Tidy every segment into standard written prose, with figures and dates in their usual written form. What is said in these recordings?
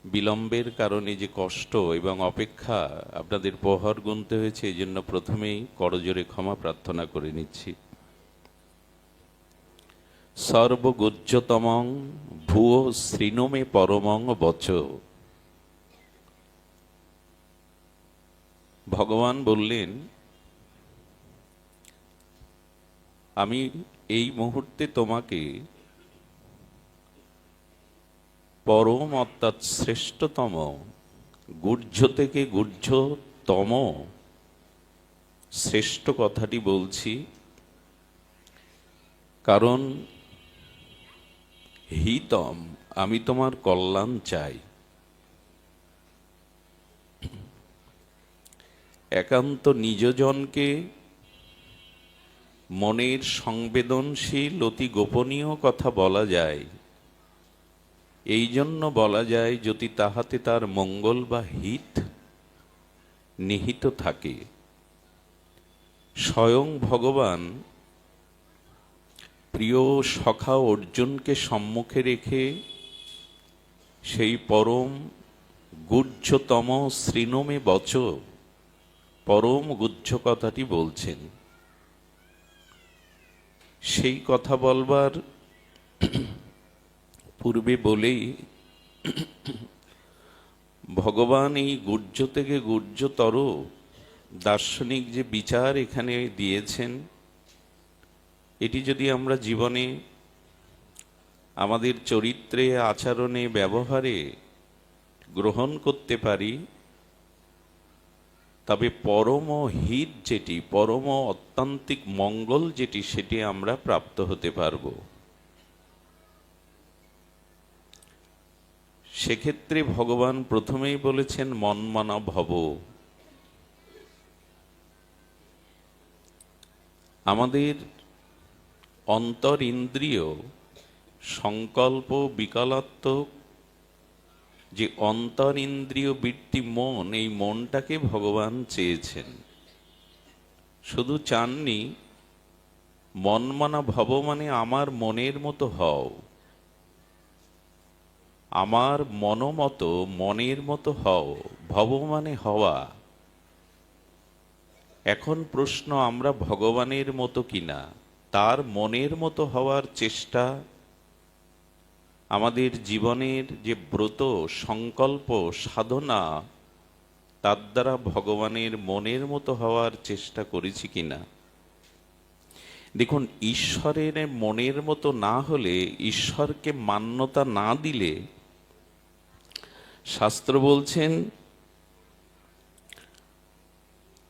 বিলম্বের কারণে যে কষ্ট এবং অপেক্ষা আপনাদের প্রহর গুনতে হয়েছে, এই জন্য প্রথমেই করজোরে ক্ষমা প্রার্থনা করে নিচ্ছি। সর্বগুজ্জতমং ভুয়ো শ্রীনমে পরমং বচ। ভগবান বললেন, আমি এই মুহূর্তে তোমাকে পরম অর্থাৎ শ্রেষ্ঠতম, গুহ্য থেকে গুহ্যতম শ্রেষ্ঠ কথাটি বলছি, কারণ হিতম, আমি তোমার কল্যাণ চাই। একান্ত নিজজনকে মনের সংবেদনশীল অতি গোপনীয় কথা বলা যায়, এই জন্য বলা যায় যদি তাহাতে তার মঙ্গল বা হিত নিহিত থাকে। স্বয়ং ভগবান প্রিয় সখা অর্জুনকে সম্মুখে রেখে সেই পরম গুহ্যতম শ্রীনমে বচ, পরম গুহ্য কথাটি বলছেন। সেই কথা বলবার পূর্বে বলেই ভগবান এই গুহ্য থেকে গুহ্যতর দার্শনিক যে বিচার এখানে দিয়েছেন, এটি যদি আমরা জীবনে আমাদের চরিত্রে, আচরণে, ব্যবহারে গ্রহণ করতে পারি, তবে পরম হিত যেটি, পরম অত্যান্তিক মঙ্গল যেটি, সেটি আমরা প্রাপ্ত হতে পারব। সেক্ষেত্রে ভগবান প্রথমেই বলেছেন মনমনা ভব। আমাদের অন্তর ইন্দ্রিয় সংকল্প বিকলাত্মক যে অন্তর ইন্দ্রিয় বৃত্তি মন, এই মনটাকে ভগবান চেয়েছেন। শুধু চাননি মনমনা ভব মানে আমার মনের মতো হও, আমার মনমতো মনের মতো হও। ভব মানে হওয়া। এখন প্রশ্ন, আমরা ভগবানের মতো কিনা, তার মনের মতো হওয়ার চেষ্টা আমাদের জীবনের যে ব্রত, সংকল্প, সাধনা, তার দ্বারা ভগবানের মনের মতো হওয়ার চেষ্টা করেছি কিনা। দেখুন, ঈশ্বরের মনের মতো না হলে, ঈশ্বরকে মান্যতা না দিলে, শাস্ত্র বলছেন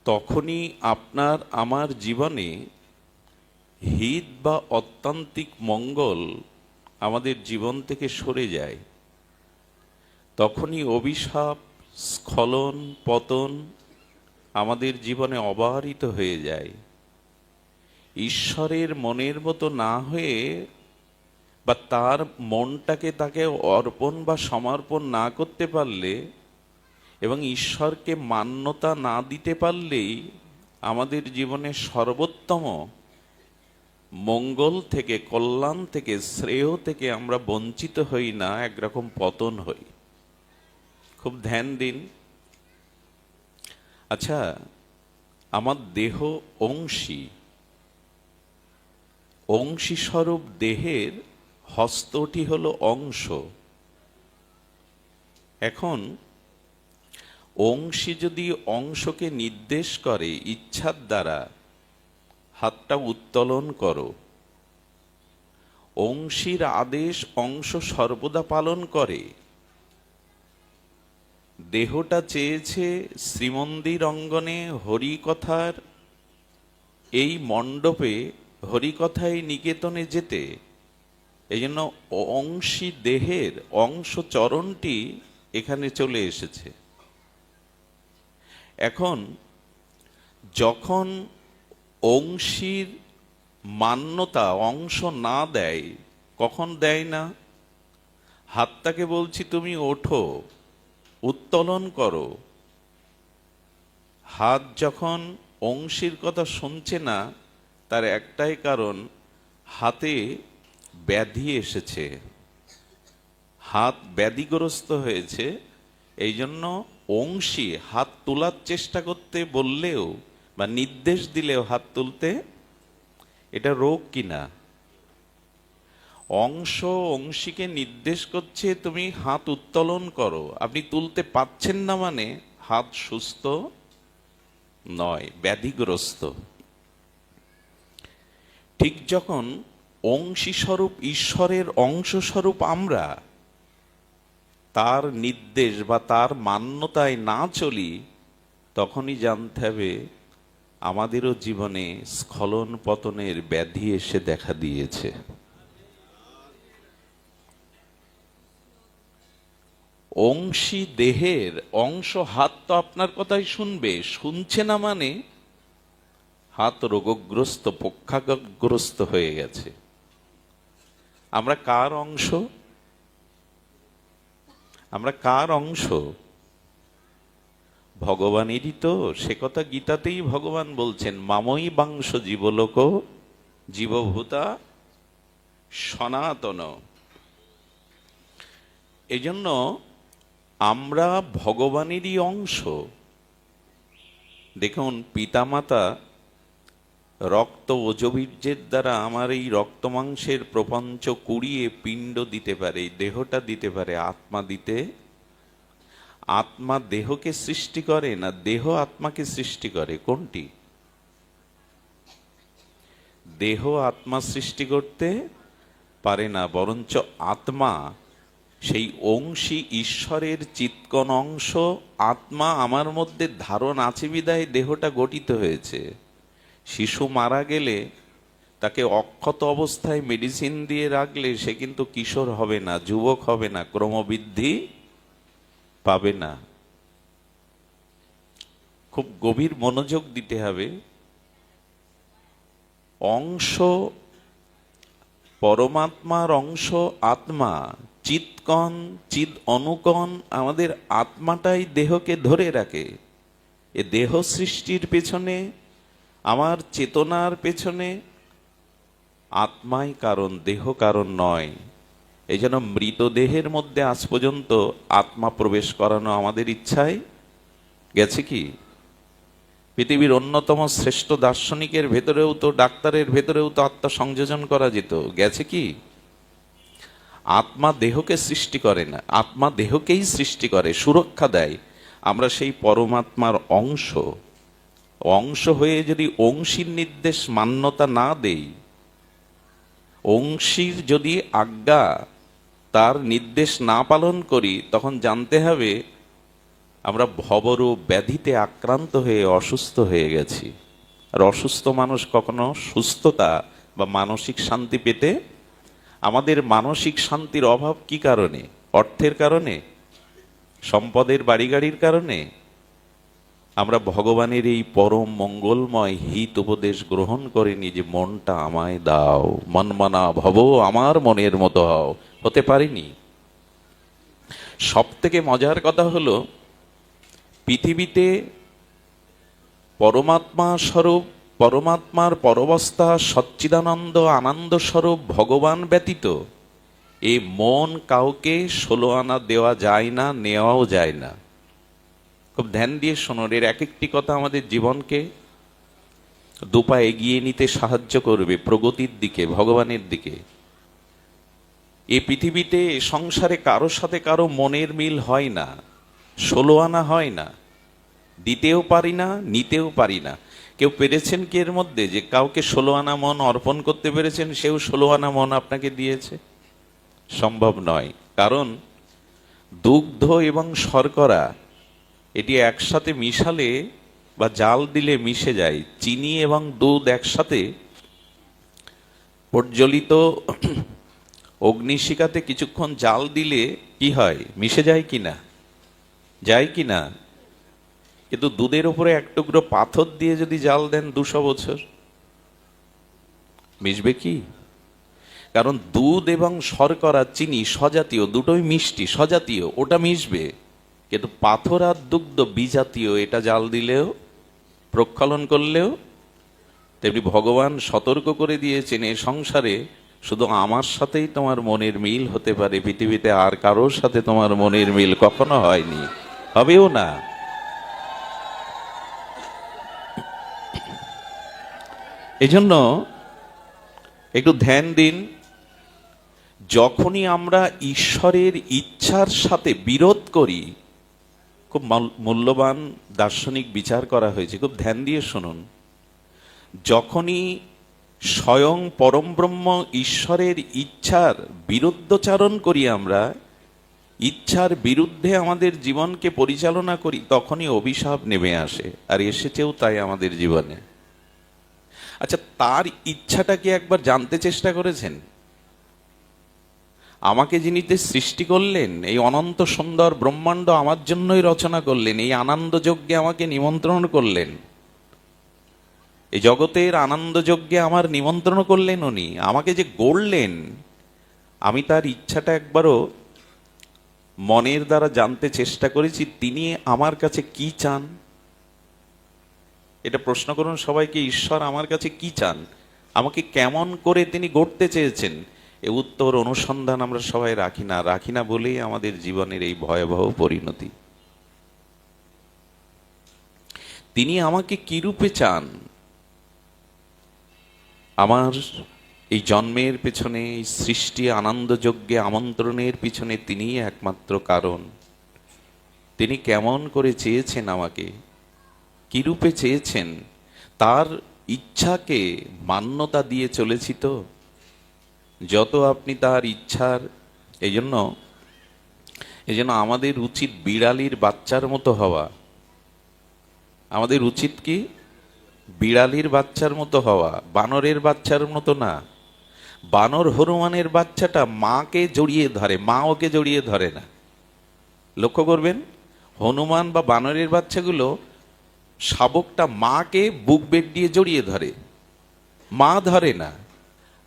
তখনই আপনার আমার জীবনে হিত বা অত্যান্তিক মঙ্গল আমাদের জীবন থেকে সরে যায়। তখনই অভিশাপ, স্খলন, পতন আমাদের জীবনে অবারিত হয়ে যায়। ঈশ্বরের মনের মতো না হয়ে বা তার মনটাকে তাকে অর্পণ বা সমর্পণ না করতে পারলে এবং ঈশ্বরকে মান্যতা না দিতে পারলেই আমাদের জীবনে সর্বোত্তম মঙ্গল থেকে, কল্যাণ থেকে, শ্রেয় থেকে আমরা বঞ্চিত হই না, একরকম পতন হই। খুব ধ্যান দিন। আচ্ছা, আমার দেহ অংশী, অংশী স্বরূপ দেহের হস্তটি হলো অংশ। এখন অংশী যদি অংশকে নির্দেশ করে ইচ্ছার দ্বারা, হাতটা উত্তোলন করো, অংশীর আদেশ অংশ সর্বদা পালন করে। দেহটা চেয়েছে শ্রীমন্দির অঙ্গনে হরিকথার এই মণ্ডপে, হরিকথায় নিকেতনে যেতে। এই জন্য অংশী দেহের অংশ চরণটি এখানে চলে এসেছে। এখন যখন অংশীর মান্যতা অংশ না দেয়, কখন দেয় না? হাতটাকে বলছি তুমি ওঠো, উত্তোলন করো। হাত যখন অংশীর কথা শুনছে না, তার একটাই কারণ, হাতে ব্যাধি এসেছে, হাত ব্যাধিগ্রস্ত হয়েছে, এই জন্য অংশী হাত তোলার চেষ্টা করতে বললেও বা নির্দেশ দিলেও হাত তুলতে, এটা রোগ কিনা? অংশ অংশীকে নির্দেশ করছে তুমি হাত উত্তোলন করো, আপনি তুলতে পারছেন না মানে হাত সুস্থ নয়, ব্যাধিগ্রস্ত। ঠিক যখন অংশী স্বরূপ ঈশ্বরের অংশ স্বরূপ আমরা তার নির্দেশ বা তার মান্যতায় না চলি, তখনই জানতে হবে আমাদেরও জীবনে স্খলন পতনের ব্যাধি এসে দেখা দিয়েছে। অংশী দেহের অংশ হাত তো আপনার কথাই শুনবে, শুনছে না মানে হাত রোগগ্রস্ত, পক্ষাগ্রস্ত হয়ে গেছে। আমরা কার অংশ? আমরা কার অংশ? ভগবানেরই তো। সে কথা গীতাতেই ভগবান বলছেন, মাময়ী বাংশ জীবলোক জীবভূতা সনাতন। এই জন্য আমরা ভগবানেরই অংশ। দেখুন, পিতামাতা রক্ত ওজবীর্যের দ্বারা আমার এই রক্ত মাংসের প্রপঞ্চ কুড়িয়ে পিণ্ড দিতে পারে, দেহটা দিতে পারে, আত্মা দিতে। আত্মা দেহকে সৃষ্টি করে না দেহ আত্মাকে সৃষ্টি করে? কোনটি? দেহ আত্মা সৃষ্টি করতে পারে না, বরঞ্চ আত্মা সেই অংশী ঈশ্বরের চিৎকন অংশ। আত্মা আমার মধ্যে ধারণ আছে বিধায় দেহটা গঠিত হয়েছে। শিশু মারা গেলে তাকে অক্ষত অবস্থায় মেডিসিন দিয়ে রাখলে সে কিন্তু কিশোর হবে না, যুবক হবে না, ক্রমবৃদ্ধি পাবে না। খুব গভীর মনোযোগ দিতে হবে। অংশ পরমাত্মার অংশ আত্মা, চিৎকন চিদ অনুকন আমাদের আত্মাটাই দেহকে ধরে রাখে। এ দেহ সৃষ্টির পেছনে, আমার চেতনার পেছনে আত্মাই কারণ, দেহ কারণ নয়। এই জন্য মৃতদেহের মধ্যে আজ পর্যন্ত আত্মা প্রবেশ করানো আমাদের ইচ্ছায় গেছে কি? পৃথিবীর অন্যতম শ্রেষ্ঠ দার্শনিকের ভেতরেও তো, ডাক্তারের ভেতরেও তো আত্মা সংযোজন করা যেত, গেছে কি? আত্মা দেহকে সৃষ্টি করে না, আত্মা দেহকেই সৃষ্টি করে, সুরক্ষা দেয়। আমরা সেই পরমাত্মার অংশ। অংশ হয়ে যদি অংশীর নির্দেশ মান্যতা না দেই, অংশীর যদি আজ্ঞা তার নির্দেশ না পালন করি, তখন জানতে হবে আমরা ভবরোগ ব্যাধিতে আক্রান্ত হয়ে অসুস্থ হয়ে গেছি। আর অসুস্থ মানুষ কখনো সুস্থতা বা মানসিক শান্তি পেতে, আমাদের মানসিক শান্তির অভাব কি কারণে? অর্থের কারণে? সম্পদের বাড়ি গাড়ির কারণে? আমরা ভগবানের এই পরম মঙ্গলময় হিত উপদেশ গ্রহণ করিনি যে মনটা আমায় দাও, মনমানা ভব, আমার মনের মতো হও, হতে পারিনি। সব থেকে মজার কথা হলো, পৃথিবীতে পরমাত্মা স্বরূপ, পরমাত্মার পরবস্থা সচ্চিদানন্দ আনন্দ স্বরূপ ভগবান ব্যতীত এই মন কাউকে 16 আনা দেওয়া যায় না, নেওয়াও যায় না। খুব ধ্যান দিয়ে শোনোর, এর এক একটি কথা আমাদের জীবনকে দুপা এগিয়ে নিতে সাহায্য করবে প্রগতির দিকে, ভগবানের দিকে। এই পৃথিবীতে, সংসারে কারোর সাথে কারো মনের মিল হয় না, 16 আনা হয় না, দিতেও পারি না, নিতেও পারি না। কেউ পেরেছেন কি এর মধ্যে যে কাউকে 16 আনা মন অর্পণ করতে পেরেছেন, সেও 16 আনা মন আপনাকে দিয়েছে? সম্ভব নয়। কারণ দুগ্ধ এবং শর্করা এটি একসাথে মিশালে বা জাল দিলে মিশে যায়। চিনি এবং দুধ একসাথে প্রজ্বলিত অগ্নিশিখাতে কিছুক্ষণ জাল দিলে কি হয়? মিশে যায় কিনা? যায় কিনা? কিন্তু দুধের উপরে এক টুকরো পাথর দিয়ে যদি জাল দেন 200 বছর, মিশবে কি? কারণ দুধ এবং শর্করা, চিনি সজাতীয়, দুটোই মিষ্টি, সজাতীয়, ওটা মিশবে। কিন্তু পাথর আর দুগ্ধ বিজাতীয়, এটা জাল দিলেও, প্রক্ষালন করলেও। তেমনি ভগবান সতর্ক করে দিয়েছেন, এ সংসারে শুধু আমার সাথেই তোমার মনের মিল হতে পারে, পৃথিবীতে আর কারোর সাথে তোমার মনের মিল কখনো হয়নি, হবেও না। এজন্য একটু ধ্যান দিন, যখনই আমরা ঈশ্বরের ইচ্ছার সাথে বিরোধ করি, খুব মূল্যবান দার্শনিক বিচার করা হয়েছে, খুব ধ্যান দিয়ে শুনুন। যখনই স্বয়ং পরমব্রহ্ম ঈশ্বরের ইচ্ছার বিরুদ্ধচারণ করি, আমরা ইচ্ছার বিরুদ্ধে আমাদের জীবনকে পরিচালনা করি, তখনই অভিশাপ নেমে আসে, আর এসেছেও তাই আমাদের জীবনে। আচ্ছা, তার ইচ্ছাটা কি একবার জানতে চেষ্টা করেছেন? আমাকে যিনি সৃষ্টি করলেন, এই অনন্ত সুন্দর ব্রহ্মাণ্ড আমার জন্যই রচনা করলেন, এই আনন্দ যজ্ঞে আমাকে নিমন্ত্রণ করলেন, এই জগতের আনন্দ যজ্ঞে আমার নিমন্ত্রণ করলেন উনি, আমাকে যে গড়লেন, আমি তার ইচ্ছাটা একবারও মনের দ্বারা জানতে চেষ্টা করেছি তিনি আমার কাছে কি চান? এটা প্রশ্ন করুন সবাইকে, ঈশ্বর আমার কাছে কি চান, আমাকে কেমন করে তিনি গড়তে চেয়েছেন? এ উত্তর অনুসন্ধান আমরা সবাই রাখি না বলেই আমাদের জীবনের এই ভয়াবহ পরিণতি। তিনি আমাকে কি রূপে চান? আমার এই জন্মের পেছনে, এই সৃষ্টি আনন্দ যজ্ঞে আমন্ত্রণের পিছনে তিনিই একমাত্র কারণ। তিনি কেমন করে চেয়েছেন, আমাকে কি রূপে চেয়েছেন, তার ইচ্ছাকে মান্যতা দিয়ে চলেছি তো। যত আপনি তার ইচ্ছার, এই জন্য আমাদের উচিত বিড়ালির বাচ্চার মতো হওয়া। আমাদের উচিত কি? বিড়ালির বাচ্চার মতো হওয়া, বানরের বাচ্চার মতো না। বানর হনুমানের বাচ্চাটা মাকে জড়িয়ে ধরে, মা ওকে জড়িয়ে ধরে না। লক্ষ্য করবেন, হনুমান বা বানরের বাচ্চাগুলো, শাবকটা মাকে বুক বেড দিয়ে জড়িয়ে ধরে, মা ধরে না।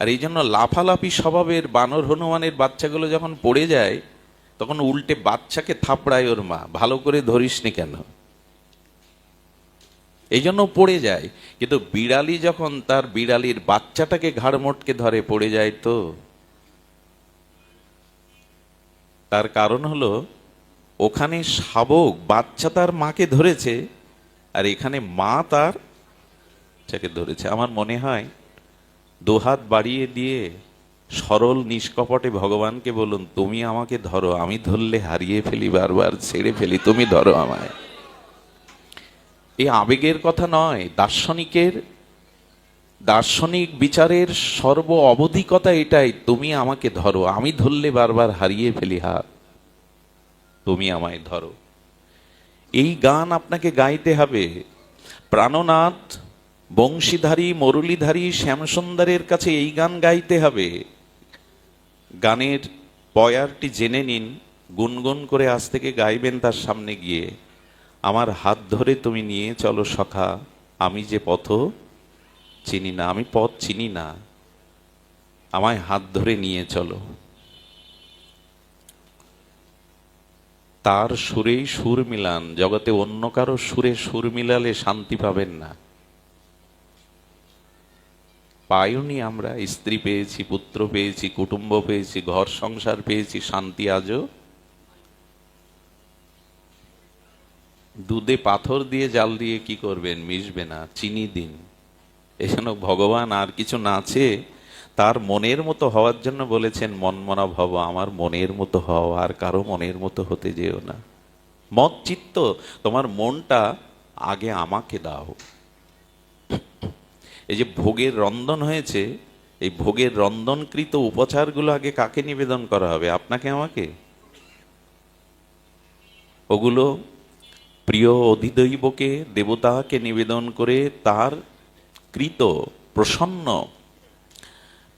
আর এই জন্য লাফালাফি স্বভাবের বানর হনুমানের বাচ্চাগুলো যখন পড়ে যায়, তখন উল্টে বাচ্চাকে থাপড়ায় ওর মা, ভালো করে ধরিসনি কেন, এই জন্য পড়ে যায়। কিন্তু বিড়ালি যখন তার বিড়ালির বাচ্চাটাকে ঘাড় মোটকে ধরে, পড়ে যায় তো। তার কারণ হলো, ওখানে শাবক বাচ্চা তার মাকে ধরেছে, আর এখানে মা তার বাচ্চাকে ধরেছে। আমার মনে হয় দুহাত বাড়িয়ে দিয়ে সরল নিষ্কপটে ভগবানকে বলুন, তুমি আমাকে ধরো, আমি ধরলে হারিয়ে ফেলি, বারবার ছেড়ে ফেলি, তুমি ধরো আমায়। এই আবেগের কথা নয়, দার্শনিক বিচারের সর্ব অবধিকতা এটাই, তুমি আমাকে ধরো, আমি ধরলে বারবার হারিয়ে ফেলি হাত, তুমি আমায় ধরো। এই গান আপনাকে গাইতে হবে। প্রাণনাথ, বংশীধারী, মুরলীধারী শ্যামসুন্দরের কাছে এই গান গাইতে হবে। গানের বয়ারটি জেনে নিন, গুনগুন করে আজ থেকে গাইবেন তার সামনে গিয়ে। আমার হাত ধরে তুমি নিয়ে চলো সখা, আমি যে পথ চিনি না, আমি পথ চিনি না, আমায় হাত ধরে নিয়ে চলো। তার সুরেই সুর মিলান, জগতে অন্য কারো সুরে সুর মিলালে শান্তি পাবেন না। পাইনি আমরা, স্ত্রী পেয়েছি, পুত্র পেয়েছি, কুটুম্ব পেয়েছি, ঘর সংসার পেয়েছি, শান্তি আজও দুধে পাথর দিয়ে জাল দিয়ে কি করবেন, মিশবে না, চিনি দিন। এজন্য ভগবান আর কিছু না চেয়ে তার মনের মতো হওয়ার জন্য বলেছেন, মনমনা ভব, আমার মনের মতো হও, আর কারো মনের মতো হতে যেও না। মত চিত্ত, তোমার মনটা আগে আমাকে দাও। এই যে ভোগের রন্ধন হয়েছে, এই ভোগের রন্ধনকৃত উপচারগুলো আগে কাকে নিবেদন করা হবে? আপনাকে, আমাকে? ওগুলো প্রিয় অধিদৈবকে, দেবতাকে নিবেদন করে তার কৃত প্রসন্ন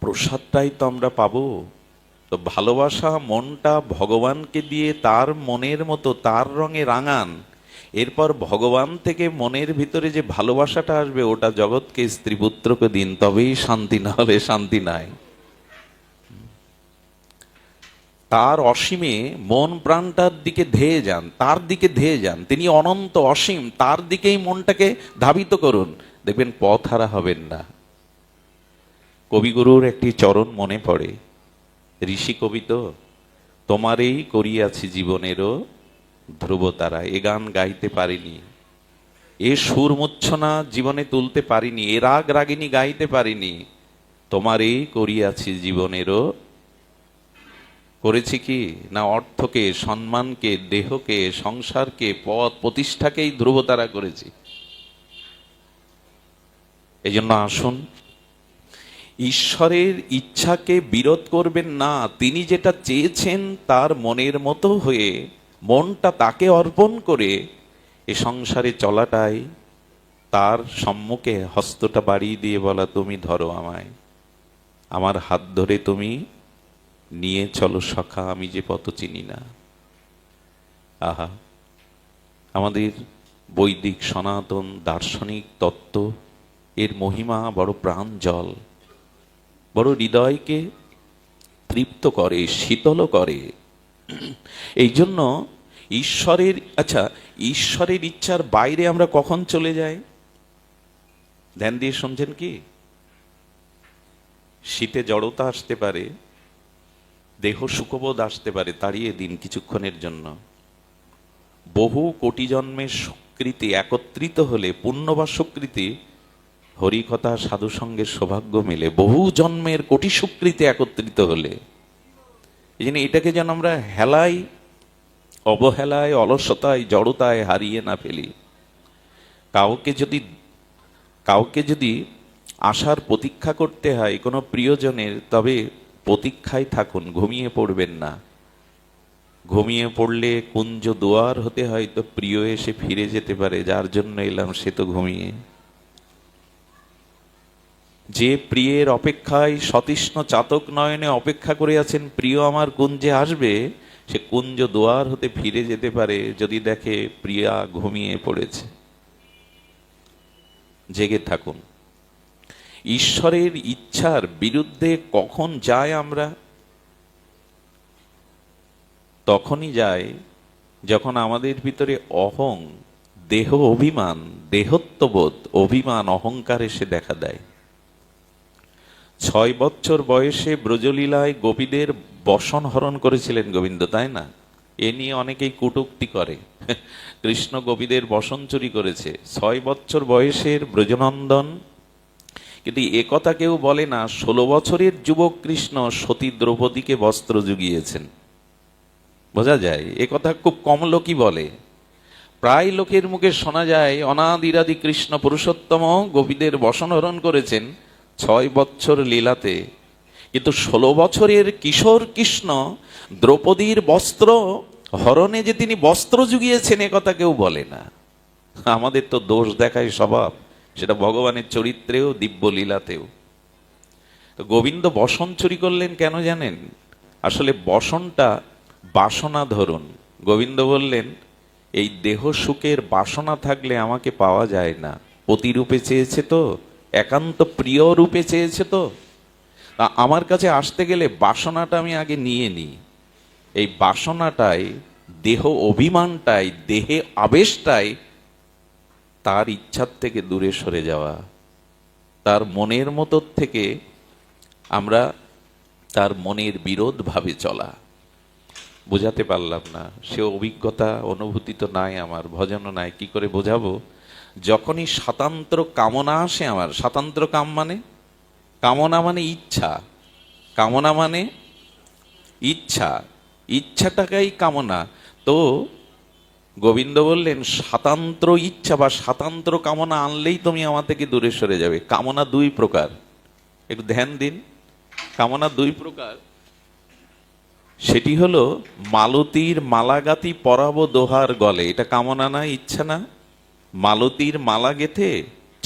প্রসাদটাই তো আমরা পাবো। তো ভালোবাসা মনটা ভগবানকে দিয়ে তার মনের মতো, তার রঙে রাঙান। এরপর ভগবান থেকে মনের ভিতরে যে ভালোবাসাটা আসবে, ওটা জগৎকে, স্ত্রী পুত্রকে দিন, তবেই শান্তি, না হলে শান্তি নাই। তার অসীমে মন প্রাণটার দিকে ধেয়ে যান, তার দিকে ধেয়ে যান। তিনি অনন্ত অসীম, তার দিকেই মনটাকে ধাবিত করুন, দেখবেন পথ হারা হবেন না। কবিগুরুর একটি চরণ মনে পড়ে। ঋষি কবি তো, তোমারেই করিয়াছি জীবনেরও ধ্রুবতারা। এ গান গাইতে পারিনি, এ সুর মূর্ছনা জীবনে তুলতে পারিনি, এ রাগ রাগিনী গাইতে পারিনি। তোমারেই করিয়াছি জীবনেরও, করেছি কি না অর্থকে, সম্মানকে, দেহকে, সংসারকে, পদ প্রতিষ্ঠাকেই ধ্রুবতারা করেছি। এই জন্য আসুন, ঈশ্বরের ইচ্ছাকে বিরোধ করবেন না। তিনি যেটা চেয়েছেন তার মনের মতো হয়ে, মনটা তাকে অর্পণ করে এ সংসারে চলাটাই, তার সম্মুখে হস্তটা বাড়িয়ে দিয়ে বলা, তুমি ধরো আমায়, আমার হাত ধরে তুমি নিয়ে চলো সখা, আমি যে পথ চিনি না। আহা, আমাদের বৈদিক সনাতন দার্শনিক তত্ত্ব, এর মহিমা বড় প্রাঞ্জল, বড় হৃদয়কে তৃপ্ত করে, শীতল করে। এই জন্য ঈশ্বরের, আচ্ছা, ঈশ্বরের ইচ্ছার বাইরে আমরা কখন চলে যাই? ধ্যান দিয়ে শুনছেন কি? শীতে জড়তা আসতে পারে, দেহ সুখবোধ আসতে পারে, তাড়িয়ে দিন কিছুক্ষণের জন্য। বহু কোটি জন্মের সুকৃতি একত্রিত হলে, পুণ্য বা সুকৃতি, হরিকথা সাধু সঙ্গের সৌভাগ্য মেলে, বহু জন্মের কোটি সুকৃতি একত্রিত হলে। এই জন্য এটাকে যেন আমরা হেলায়, অবহেলায়, অলসতায়, জড়তায় হারিয়ে না ফেলি। কাউকে যদি আসার প্রতীক্ষা করতে হয় কোনো প্রিয়জনের, তবে প্রতীক্ষায় থাকুন, ঘুমিয়ে পড়বেন না। ঘুমিয়ে পড়লে কুঞ্জ দুয়ার হতে হয়, তো প্রিয় এসে ফিরে যেতে পারে, যার জন্য এলাম সে তো ঘুমিয়ে। যে প্রিয়ের অপেক্ষায় সতৃষ্ণ চাতক নয়নে অপেক্ষা করে আছেন, প্রিয় আমার কুঞ্জে আসবে, সে কুঞ্জ দুয়ার হতে ফিরে যেতে পারে যদি দেখে প্রিয়া ঘুমিয়ে পড়েছে। জেগে থাকুন। ঈশ্বরের ইচ্ছার বিরুদ্ধে কখন যায় আমরা? তখনই যায় যখন আমাদের ভিতরে অহং, দেহ অভিমান, দেহত্ববোধ, অভিমান, অহংকার এসে দেখা দেয়। 6 বছর বয়সে ব্রজলীলায় গোপীদের বসন হরণ করেছিলেন গোবিন্দ, তাই না? এ নিয়ে অনেকেই কটূক্তি করে, কৃষ্ণ গোপীদের বসন চুরি করেছে। 6 বছর বয়সের ব্রজনন্দন, কিন্তু এ কথা কেউ বলে না 16 বছরের যুবক কৃষ্ণ সতী দ্রৌপদীকে বস্ত্র জুগিয়েছেন। বোঝা যায়, এ কথা খুব কম লোকই বলে। প্রায় লোকের মুখে শোনা যায় অনাদিরাদি কৃষ্ণ পুরুষোত্তম গোপীদের বসন হরণ করেছেন 6 বছর লীলাতে, কিন্তু 16 বছরের কিশোর কৃষ্ণ দ্রৌপদীর বস্ত্র হরণে যে তিনি বস্ত্র জুগিয়েছেন, এ কথা কেউ বলে না। আমাদের তো দোষ দেখায় স্বভাব, সেটা ভগবানের চরিত্রেও, দিব্য লীলাতেও। তো গোবিন্দ বসন চুরি করলেন কেন জানেন? আসলে বসনটা বাসনা ধরুন। গোবিন্দ বললেন, এই দেহ সুখের বাসনা থাকলে আমাকে পাওয়া যায় না। পতিরূপে চেয়েছে তো, একান্ত প্রিয় রূপে চেয়েছে তো, আমার কাছে আসতে গেলে বাসনাটা আমি আগে নিয়ে নিই। এই বাসনাটাই, দেহ অভিমানটাই, দেহে আবেশটাই তার ইচ্ছার থেকে দূরে সরে যাওয়া। তার মনের মতো থেকে আমরা তার মনের বিরোধ ভাবে চলা। বোঝাতে পারলাম না, সে অভিজ্ঞতা অনুভূতি তো নাই আমার, ভজনও নাই, কি করে বোঝাবো? যখনই স্বাতন্ত্র কামনা আসে আমার, স্বাতন্ত্র কাম মানে, কামনা মানে ইচ্ছা, কামনা মানে ইচ্ছা, ইচ্ছাটাকেই কামনা। তো গোবিন্দ বললেন, স্বাতন্ত্র ইচ্ছা বা স্বাতন্ত্র কামনা আনলেই তুমি আমার থেকে দূরে সরে যাবে। কামনা 2 প্রকার, একটু ধ্যান দিন। কামনা 2 প্রকার। সেটি হলো মালতীর মালাগাতি পরাবো দোহার গলে, এটা কামনা না, ইচ্ছা না? মালতীর মালা গেথে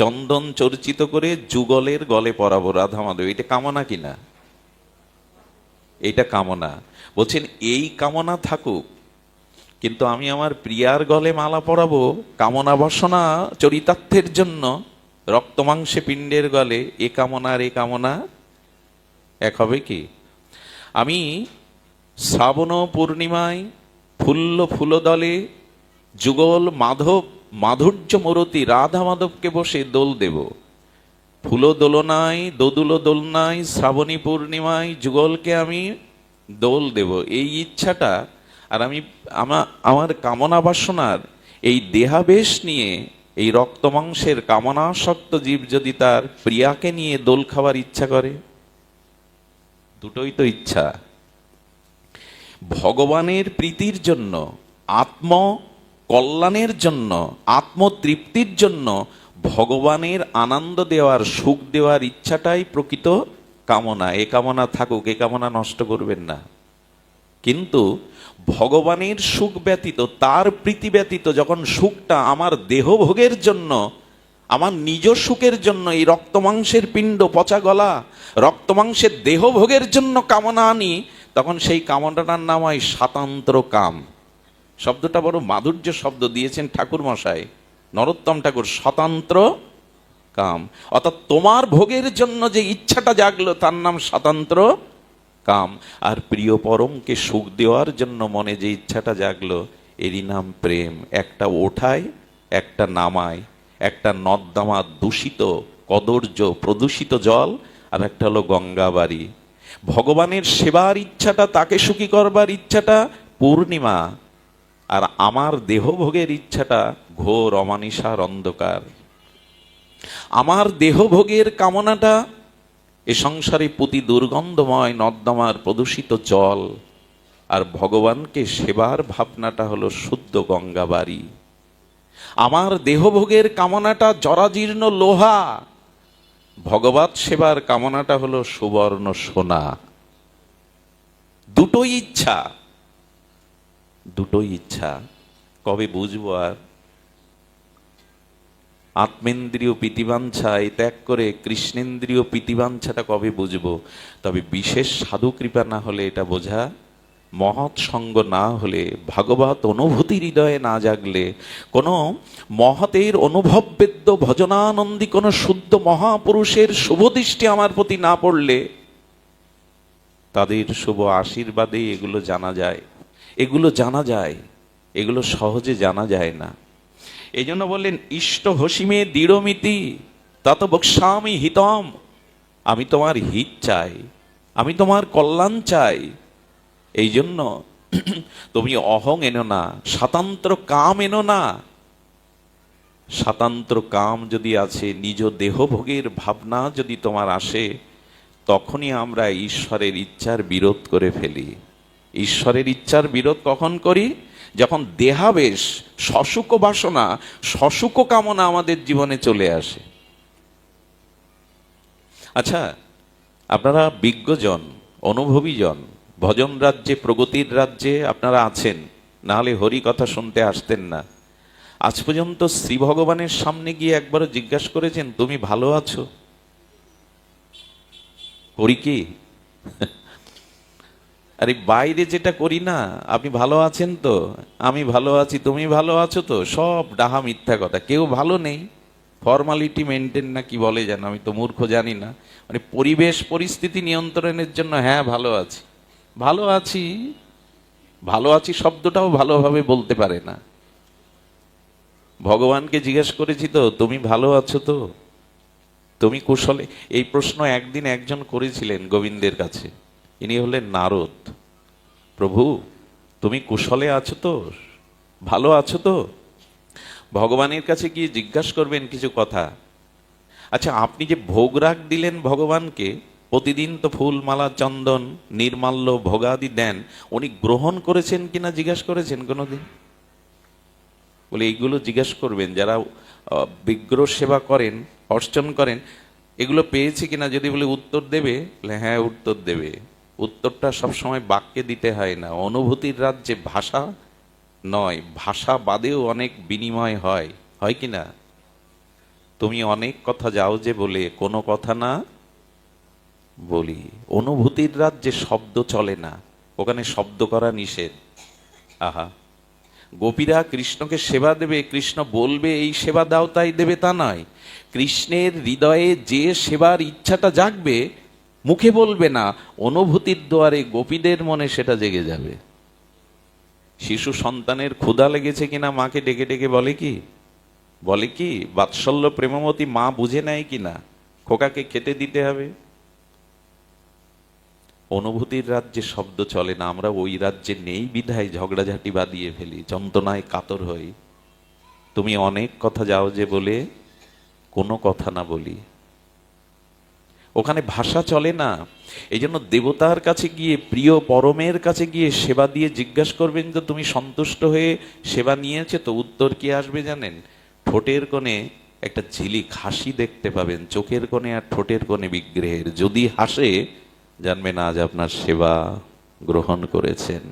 চন্দন চর্চিত করে যুগলের গলে পরাবো রাধা মাধব, এটা কামনা কিনা? এটা কামনা। বলছেন এই কামনা থাকুক, কিন্তু আমি আমার প্রিয়ার গলে মালা পরাবো কামনা বাসনা চরিতার্থের জন্য, রক্ত মাংসে পিণ্ডের গলে, এ কামনা আর এ কামনা এক হবে কি? আমি শ্রাবণ পূর্ণিমায় ফুল্ল ফুলদলে যুগল মাধব মাধুর্য মূরতি রাধা মাধবকে বসে দোল দেব, ফুলো দোলনায় দোদুলো দোলনায় শ্রাবণী পূর্ণিমায় যুগলকে আমি দোল দেব, এই ইচ্ছাটা, আর আমি আমার কামনা বাসনার এই দেহাবেশ নিয়ে এই রক্ত মাংসের কামনাসক্ত জীব যদি তার প্রিয়াকে নিয়ে দোল খাওয়ার ইচ্ছা করে, দুটোই তো ইচ্ছা। ভগবানের প্রীতির জন্য, আত্ম কল্যাণের জন্য, আত্মতৃপ্তির জন্য ভগবানের আনন্দ দেওয়ার, সুখ দেওয়ার ইচ্ছাটাই প্রকৃত কামনা। এ কামনা থাকুক, এ কামনা নষ্ট করবেন না। কিন্তু ভগবানের সুখ ব্যতীত, তার প্রীতি ব্যতীত যখন সুখটা আমার দেহভোগের জন্য, আমার নিজ সুখের জন্য, এই রক্তমাংসের পিণ্ড পচা গলা রক্তমাংসের দেহভোগের জন্য কামনা আনি, তখন সেই কামনাটার নাম হয় স্বাতন্ত্র কাম। শব্দটা বড় মাধুর্য শব্দ দিয়েছেন ঠাকুর মশাই, নরোত্তম ঠাকুর, স্বতন্ত্র কাম। অর্থাৎ তোমার ভোগের জন্য যে ইচ্ছাটা জাগলো তার নাম স্বতন্ত্র কাম। আর প্রিয় পরমকে সুখ দেওয়ার জন্য মনে যে ইচ্ছাটা জাগলো এরই নাম প্রেম। একটা ওঠায়, একটা নামায়, একটা নর্দমা দূষিত কদর্য প্রদূষিত জল, আর একটা হলো গঙ্গাবাড়ি। ভগবানের সেবার ইচ্ছাটা, তাকে সুখী করবার ইচ্ছাটা পূর্ণিমা, আর আমার দেহভোগের ইচ্ছাটা ঘোর অমানিসার অন্ধকার। আমার দেহভোগের কামনাটা এ সংসারে পুতি দুর্গন্ধময় নর্দমার প্রদূষিত জল, আর ভগবানকে সেবার ভাবনাটা হলো শুদ্ধ গঙ্গাবাড়ি। আমার দেহভোগের কামনাটা জরাজীর্ণ লোহা, ভগবত সেবার কামনাটা হলো সুবর্ণ সোনা। দুটোই ইচ্ছা, দুটোই ইচ্ছা। কবে বুঝবো আর? আত্মেন্দ্রিয় প্রীতিবাঞ্ছায় ত্যাগ করে কৃষ্ণেন্দ্রিয় প্রীতিবাঞ্ছাটা কবে বুঝবো? তবে বিশেষ সাধু কৃপা না হলে এটা বোঝা, মহৎ সঙ্গ না হলে, ভাগবত অনুভূতি হৃদয়ে না জাগলে, কোনো মহতের অনুভববেদ্য ভজনানন্দী কোনো শুদ্ধ মহাপুরুষের শুভ দৃষ্টি আমার প্রতি না পড়লে, তাদের শুভ আশীর্বাদে এগুলো জানা যায়। এগুলো জানা যায়, এগুলো সহজে জানা যায় না। এই জন্য বললেন ইষ্ট ভসিমে দৃঢ়মিতি তত বক্সামি হিতম। আমি তোমার হিত চাই, আমি তোমার কল্যাণ চাই। এই জন্য তুমি অহং এনো না, স্বাতন্ত্র কাম এনো না। স্বাতন্ত্র কাম যদি আছে, নিজ দেহভোগের ভাবনা যদি তোমার আসে, তখনই আমরা ঈশ্বরের ইচ্ছার বিরোধ করে ফেলি। ঈশ্বরের ইচ্ছার বিরোধ কখন করি? যখন দেহাবেশ, সসুখ বাসনা, সসুখ কামনা আমাদের জীবনে চলে আসে। আচ্ছা, আপনারা বিজ্ঞজন, অনুভবীজন, ভজন রাজ্যে, প্রগতির রাজ্যে আপনারা আছেন, না হলে হরি কথা শুনতে আসতেন না। আজ পর্যন্ত শ্রী ভগবানের সামনে গিয়ে একবারও জিজ্ঞাসা করেছেন তুমি ভালো আছো? করি কি? আরে বাইরে যেটা করি না, আপনি ভালো আছেন তো, আমি ভালো আছি, তুমি ভালো আছো তো, সব ডাহা মিথ্যা কথা। কেউ ভালো নেই, ফর্মালিটি মেনটেন না কি বলে যেন, আমি তো মূর্খ জানি না। মানে পরিবেশ পরিস্থিতি নিয়ন্ত্রণের জন্য হ্যাঁ ভালো আছি, ভালো আছি, ভালো আছি শব্দটাও ভালোভাবে বলতে পারে না। ভগবানকে জিজ্ঞেস করেছি তো তুমি ভালো আছো তো, তুমি কুশলে? এই প্রশ্ন একদিন একজন করেছিলেন গোবিন্দের কাছে। ইনি হলেন নারদ। প্রভু তুমি কুশলে আছো তো, ভালো আছো তো? ভগবানের কাছে গিয়ে জিজ্ঞাসা করবেন কিছু কথা। আচ্ছা, আপনি যে ভোগ রাগ দিলেন ভগবানকে, প্রতিদিন তো ফুল মালা চন্দন নির্মাল্য ভোগাদি দেন, উনি গ্রহণ করেছেন কিনা জিজ্ঞাসা করেছেন কোনোদিন? বলে এইগুলো জিজ্ঞাসা করবেন যারা বিগ্রহ সেবা করেন, অর্চন করেন, এগুলো পেয়েছে কিনা। যদি বলে উত্তর দেবে, বলে হ্যাঁ উত্তর দেবে। উত্তরটা সবসময় বাক্যে দিতে হয় না, অনুভূতির রাজ্যে ভাষা নয়, ভাষা বাদেও অনেক বিনিময় হয়, হয় কি না? তুমি অনেক কথা যাও যে বলে কোনো কথা না বলি। অনুভূতির রাজ্যে শব্দ চলে না, ওখানে শব্দ করা নিষেধ। আহা, গোপীরা কৃষ্ণকে সেবা দেবে, কৃষ্ণ বলবে এই সেবা দাও তাই দেবে তা নয়। কৃষ্ণের হৃদয়ে যে সেবার ইচ্ছাটা জাগবে, মুখে বলবে না, অনুভূতির দ্বারে গোপীদের মনে সেটা জেগে যাবে। শিশু সন্তানের ক্ষুধা লেগেছে কিনা মাকে ডেকে ডেকে বলে কি? বলে কি? বাৎসল্য প্রেমমতী মা বুঝে নেয় কিনা? খোকাকে খেতে দিতে হবে। অনুভূতির রাজ্যে শব্দ চলে না, আমরা ওই রাজ্যে নেই বিধায় ঝগড়াঝাটি বাঁধিয়ে ফেলি, যন্ত্রণায় কাতর হই। তুমি অনেক কথা যাও যে বলে কোনো কথা না বলি, ওখানে ভাষা চলে না। এই জন্য দেবতার কাছে গিয়ে, প্রিয় পরমের কাছে গিয়ে সেবা দিয়ে জিজ্ঞাসা করবেন যে তুমি সন্তুষ্ট হয়ে সেবা নিয়েছে তো? উত্তর কি আসবে জানেন? ঠোঁটের কোণে একটা ঝিলিক হাসি দেখতে পাবেন, চোখের কোণে আর ঠোঁটের কোণে বিগ্রহের। যদি হাসে জানবেন আজ আপনার সেবা গ্রহণ করেছেন।